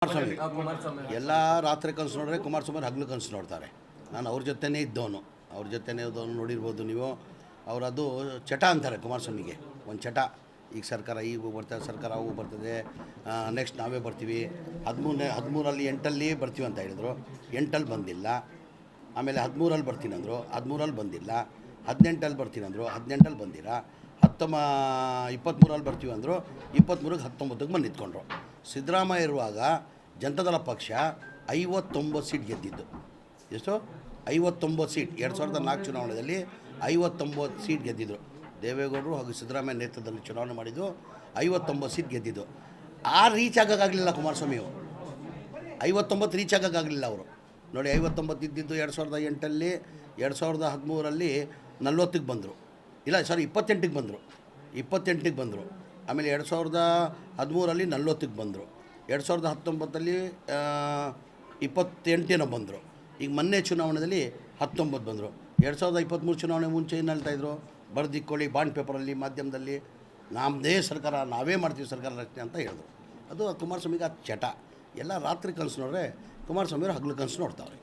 ಕುಮಾರಸ್ವಾಮಿ ಎಲ್ಲ ರಾತ್ರಿ ಕನಸು ನೋಡಿದ್ರೆ ಕುಮಾರಸ್ವಾಮಿ ಹಗಲು ಕನಸು ನೋಡ್ತಾರೆ. ನಾನು ಅವ್ರ ಜೊತೆನೇ ಇದ್ದವನು, ನೋಡಿರ್ಬೋದು ನೀವು. ಅವರದು ಚಟ ಅಂತಾರೆ ಕುಮಾರಸ್ವಾಮಿಗೆ, ಒಂದು ಚಟ. ಈಗ ಸರ್ಕಾರ ಈಗ ಬರ್ತದೆ, ಸರ್ಕಾರ ಅವು ಬರ್ತದೆ, ನೆಕ್ಸ್ಟ್ ನಾವೇ ಬರ್ತೀವಿ. 13ರಲ್ಲಿ 8ಅಲ್ಲಿ ಬರ್ತೀವಿ ಅಂತ ಹೇಳಿದರು, 8ಅಲ್ಲಿ ಬಂದಿಲ್ಲ. ಆಮೇಲೆ 13ರಲ್ಲಿ ಬರ್ತೀನಿ ಅಂದರು, 13ರಲ್ಲಿ ಬಂದಿಲ್ಲ. 18ಅಲ್ಲಿ ಬರ್ತೀನಿ ಅಂದರು, 18ಅಲ್ಲಿ ಬಂದಿಲ್ಲ. 23ರಲ್ಲಿ ಬರ್ತೀವಿ ಅಂದರು, 23ಕ್ಕೆ 19ಕ್ಕೆ ಬಂದು ನಿಂತ್ಕೊಂಡ್ರು. ಸಿದ್ದರಾಮಯ್ಯ ಇರುವಾಗ ಜನತಾದಳ ಪಕ್ಷ 59 ಸೀಟ್ ಗೆದ್ದಿದ್ದು. ಎಷ್ಟು? 59 ಸೀಟ್. 2004 ಚುನಾವಣೆಯಲ್ಲಿ 59 ಸೀಟ್ ಗೆದ್ದಿದ್ರು. ದೇವೇಗೌಡರು ಹಾಗೂ ಸಿದ್ದರಾಮಯ್ಯ ನೇತೃತ್ವದಲ್ಲಿ ಚುನಾವಣೆ ಮಾಡಿದ್ದು, 59 ಸೀಟ್ ಗೆದ್ದಿದ್ದು. ರೀಚ್ ಆಗೋಕ್ಕಾಗಲಿಲ್ಲ ಕುಮಾರಸ್ವಾಮಿಯು. 59 ರೀಚ್ ಆಗೋಕ್ಕಾಗಲಿಲ್ಲ ಅವರು. ನೋಡಿ, 59 ಇದ್ದಿದ್ದು 2008ಅಲ್ಲಿ, 2013ರಲ್ಲಿ 40ಕ್ಕೆ ಬಂದರು. ಇಲ್ಲ, 28ಕ್ಕೆ ಬಂದರು. 28ಕ್ಕೆ ಬಂದರು. ಆಮೇಲೆ 2013ರಲ್ಲಿ 40ಕ್ಕೆ ಬಂದರು. 2019ಅಲ್ಲಿ 28 ಬಂದರು. ಈಗ ಮೊನ್ನೆ ಚುನಾವಣೆಯಲ್ಲಿ 19 ಬಂದರು. 2023 ಚುನಾವಣೆ ಮುಂಚೆ ಏನು ಹೇಳ್ತಾಯಿದ್ರು? ಬರೆದಿಕ್ಕೊಳ್ಳಿ ಬಾಂಡ್ ಪೇಪರಲ್ಲಿ, ಮಾಧ್ಯಮದಲ್ಲಿ, ನಮ್ಮದೇ ಸರ್ಕಾರ, ನಾವೇ ಮಾಡ್ತೀವಿ ಸರ್ಕಾರ ರಚನೆ ಅಂತ ಹೇಳಿದ್ರು. ಅದು ಕುಮಾರಸ್ವಾಮಿಗೆ ಆ ಚಟ. ಎಲ್ಲ ರಾತ್ರಿ ಕನಸು ನೋಡ್ರೆ ಕುಮಾರಸ್ವಾಮಿಯವರು ಹಗಲು ಕನಸು ನೋಡ್ತಾವ್ರೆ.